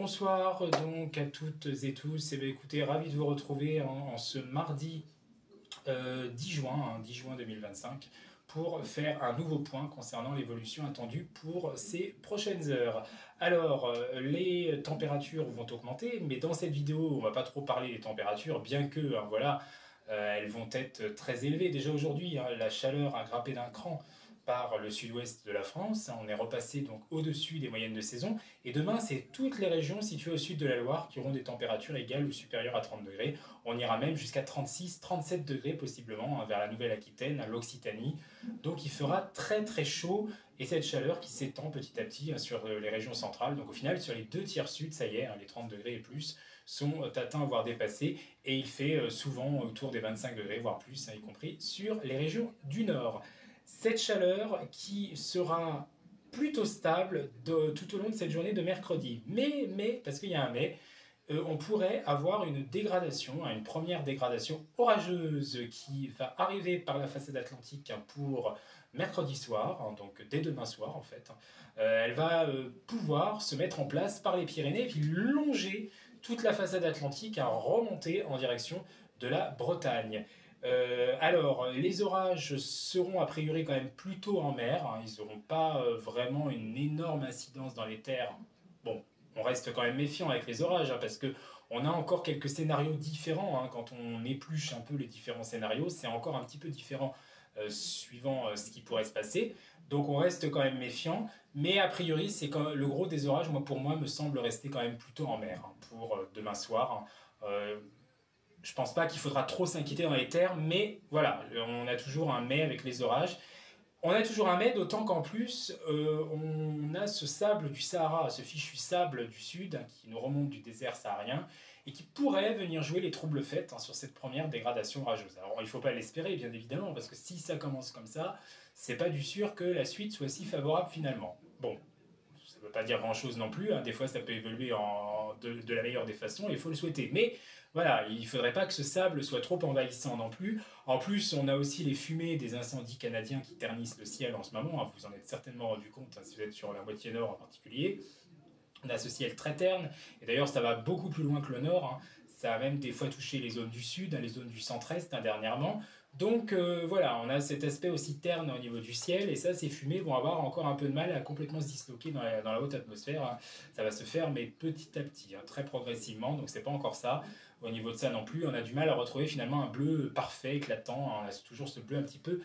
Bonsoir donc à toutes et tous. Écoutez, ravi de vous retrouver en ce mardi 10 juin, 10 juin 2025, pour faire un nouveau point concernant l'évolution attendue pour ces prochaines heures. Alors, les températures vont augmenter, mais dans cette vidéo, on va pas trop parler des températures, bien que, voilà, elles vont être très élevées. Déjà aujourd'hui, la chaleur a grimpé d'un cran par le sud-ouest de la France. On est repassé donc au-dessus des moyennes de saison. Et demain, c'est toutes les régions situées au sud de la Loire qui auront des températures égales ou supérieures à 30 degrés. On ira même jusqu'à 36, 37 degrés possiblement vers la Nouvelle-Aquitaine, à l'Occitanie. Donc il fera très très chaud et cette chaleur qui s'étend petit à petit sur les régions centrales. Donc au final, sur les 2 tiers sud, ça y est, les 30 degrés et plus sont atteints, voire dépassés. Et il fait souvent autour des 25 degrés, voire plus, y compris sur les régions du nord. Cette chaleur qui sera plutôt stable tout au long de cette journée de mercredi. Mais parce qu'il y a un mais, on pourrait avoir une dégradation, une première dégradation orageuse qui va arriver par la façade atlantique pour mercredi soir, donc dès demain soir en fait. Elle va pouvoir se mettre en place par les Pyrénées et puis longer toute la façade atlantique à remonter en direction de la Bretagne. Alors, les orages seront a priori quand même plutôt en mer, ils n'auront pas vraiment une énorme incidence dans les terres. Bon, on reste quand même méfiant avec les orages, parce que on a encore quelques scénarios différents. Quand on épluche un peu les différents scénarios, c'est encore un petit peu différent suivant ce qui pourrait se passer. Donc on reste quand même méfiant, mais a priori, c'est quand le gros des orages, pour moi, me semble rester quand même plutôt en mer pour demain soir. Je pense pas qu'il faudra trop s'inquiéter dans les terres, mais voilà, on a toujours un mais avec les orages. On a toujours un mais, d'autant qu'en plus, on a ce sable du Sahara, ce fichu sable du sud, qui nous remonte du désert saharien, et qui pourrait venir jouer les troubles faits sur cette première dégradation orageuse. Alors il ne faut pas l'espérer, bien évidemment, parce que si ça commence comme ça, c'est pas du sûr que la suite soit si favorable finalement. Bon, ça ne veut pas dire grand-chose non plus, des fois ça peut évoluer de la meilleure des façons, il faut le souhaiter. Mais voilà, il ne faudrait pas que ce sable soit trop envahissant non plus. En plus, on a aussi les fumées des incendies canadiens qui ternissent le ciel en ce moment, vous en êtes certainement rendu compte si vous êtes sur la moitié nord en particulier. On a ce ciel très terne, et d'ailleurs ça va beaucoup plus loin que le nord, ça a même des fois touché les zones du sud, les zones du centre-est dernièrement. Donc voilà, on a cet aspect aussi terne au niveau du ciel, et ça, ces fumées vont avoir encore un peu de mal à complètement se disloquer dans la haute atmosphère. Ça va se faire, mais petit à petit, très progressivement, donc c'est pas encore ça. Au niveau de ça non plus, on a du mal à retrouver finalement un bleu parfait, éclatant. On a toujours ce bleu un petit peu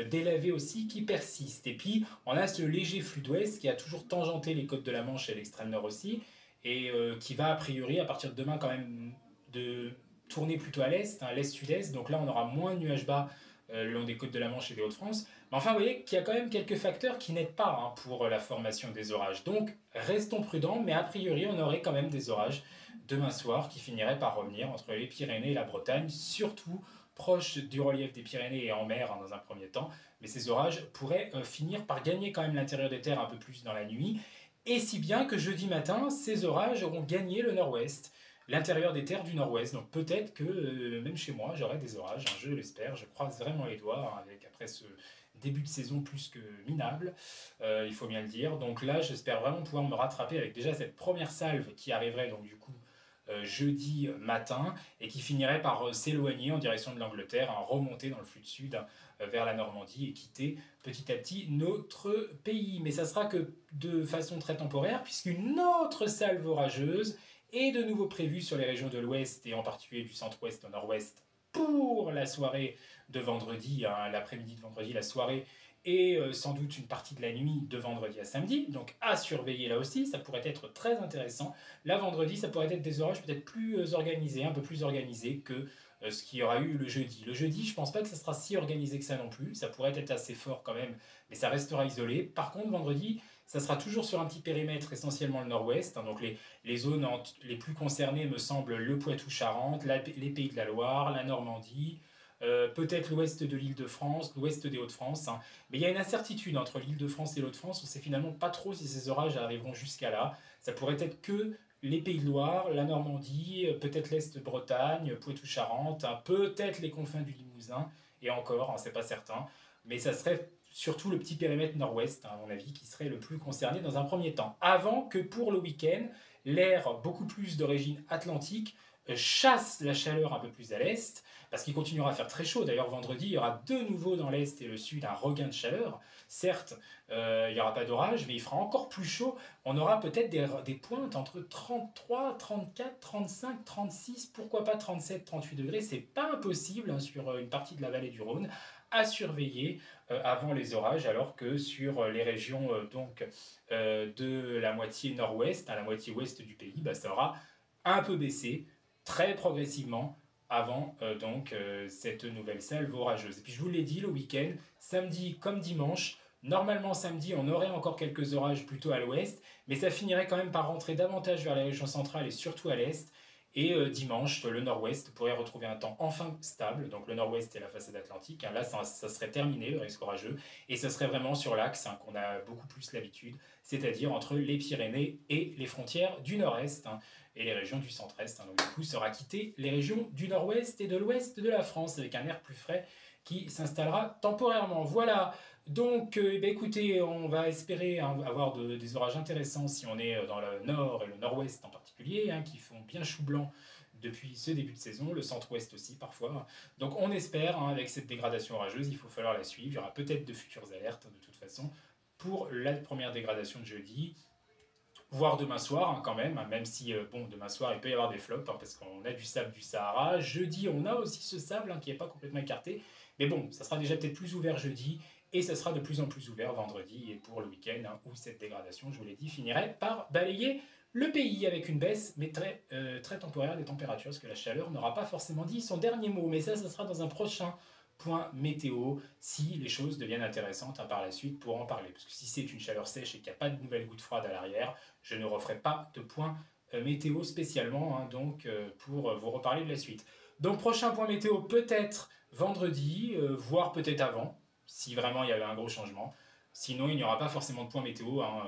délavé aussi qui persiste. Et puis, on a ce léger flux d'ouest qui a toujours tangenté les côtes de la Manche et l'extrême nord aussi, et qui va a priori, à partir de demain quand même, de tourner plutôt à l'est, l'est-sud-est. Donc là, on aura moins de nuages bas le long des côtes de la Manche et des Hauts-de-France. Mais enfin, vous voyez qu'il y a quand même quelques facteurs qui n'aident pas pour la formation des orages. Donc, restons prudents, mais a priori, on aurait quand même des orages demain soir qui finiraient par revenir entre les Pyrénées et la Bretagne, surtout proche du relief des Pyrénées et en mer dans un premier temps. Mais ces orages pourraient finir par gagner quand même l'intérieur des terres un peu plus dans la nuit. Et si bien que jeudi matin, ces orages auront gagné le nord-ouest, l'intérieur des terres du nord-ouest. Donc peut-être que même chez moi, j'aurai des orages, je l'espère, je croise vraiment les doigts, avec après ce début de saison plus que minable, il faut bien le dire. Donc là, j'espère vraiment pouvoir me rattraper avec déjà cette première salve qui arriverait donc du coup jeudi matin, et qui finirait par s'éloigner en direction de l'Angleterre, remonter dans le flux de sud vers la Normandie et quitter petit à petit notre pays. Mais ça sera que de façon très temporaire, puisqu'une autre salve orageuse est de nouveau prévue sur les régions de l'ouest, et en particulier du centre-ouest au nord-ouest, pour la soirée de vendredi, l'après-midi de vendredi, la soirée, et sans doute une partie de la nuit de vendredi à samedi. Donc à surveiller là aussi, ça pourrait être très intéressant. Là, vendredi, ça pourrait être des orages peut-être plus organisés, un peu plus organisés que ce qu'il y aura eu le jeudi. Le jeudi, je pense pas que ça sera si organisé que ça non plus. Ça pourrait être assez fort quand même, mais ça restera isolé. Par contre, vendredi, ça sera toujours sur un petit périmètre, essentiellement le nord-ouest. Donc les zones les plus concernées me semblent le Poitou-Charentes, les Pays de la Loire, la Normandie, peut-être l'ouest de l'Île-de-France, l'ouest des Hauts-de-France. Mais il y a une incertitude entre l'Île-de-France et l'Hauts-de-France. On ne sait finalement pas trop si ces orages arriveront jusqu'à là. Ça pourrait être que les Pays de Loire, la Normandie, peut-être l'Est de Bretagne, Poitou-Charentes, peut-être les confins du Limousin, et encore, c'est pas certain. Mais ça serait surtout le petit périmètre nord-ouest, à mon avis, qui serait le plus concerné dans un premier temps. Avant que pour le week-end, l'air beaucoup plus d'origine atlantique chasse la chaleur un peu plus à l'est, parce qu'il continuera à faire très chaud. D'ailleurs, vendredi, il y aura de nouveau dans l'est et le sud un regain de chaleur. Certes, il n'y aura pas d'orage, mais il fera encore plus chaud. On aura peut-être des pointes entre 33, 34, 35, 36, pourquoi pas 37, 38 degrés. C'est pas impossible hein, sur une partie de la vallée du Rhône à surveiller avant les orages, alors que sur les régions de la moitié nord-ouest à la moitié ouest du pays, ça aura un peu baissé très progressivement avant cette nouvelle salve orageuse. Et puis je vous l'ai dit, le week-end, samedi comme dimanche, normalement samedi on aurait encore quelques orages plutôt à l'ouest, mais ça finirait quand même par rentrer davantage vers les régions centrales et surtout à l'est. Et dimanche, le nord-ouest pourrait retrouver un temps enfin stable. Donc le nord-ouest et la façade atlantique. Hein, là, ça serait terminé, le risque orageux. Et ça serait vraiment sur l'axe hein, qu'on a beaucoup plus l'habitude, c'est-à-dire entre les Pyrénées et les frontières du nord-est hein, et les régions du centre-est. Hein. Donc du coup, sera quitté les régions du nord-ouest et de l'ouest de la France avec un air plus frais qui s'installera temporairement. Voilà. Donc, écoutez, on va espérer hein, avoir des orages intéressants si on est dans le nord et le nord-ouest en particulier, hein, qui font bien chou blanc depuis ce début de saison, le centre-ouest aussi parfois. Donc on espère, hein, avec cette dégradation orageuse, il faut falloir la suivre. Il y aura peut-être de futures alertes de toute façon pour la première dégradation de jeudi, voire demain soir hein, quand même, hein, même si demain soir il peut y avoir des flops, hein, parce qu'on a du sable du Sahara. Jeudi, on a aussi ce sable hein, qui n'est pas complètement écarté, mais bon, ça sera déjà peut-être plus ouvert jeudi, et ça sera de plus en plus ouvert vendredi et pour le week-end, hein, où cette dégradation, je vous l'ai dit, finirait par balayer le pays avec une baisse, mais très temporaire des températures, parce que la chaleur n'aura pas forcément dit son dernier mot. Mais ça sera dans un prochain point météo, si les choses deviennent intéressantes hein, par la suite pour en parler. Parce que si c'est une chaleur sèche et qu'il n'y a pas de nouvelles gouttes froides à l'arrière, je ne referai pas de point météo spécialement, hein, pour vous reparler de la suite. Donc prochain point météo peut-être vendredi, voire peut-être avant, si vraiment il y avait un gros changement. Sinon, il n'y aura pas forcément de point météo, hein,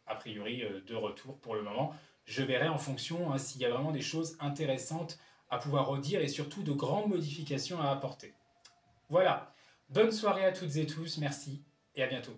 a priori, de retour pour le moment. Je verrai en fonction hein, s'il y a vraiment des choses intéressantes à pouvoir redire et surtout de grandes modifications à apporter. Voilà, bonne soirée à toutes et tous, merci et à bientôt.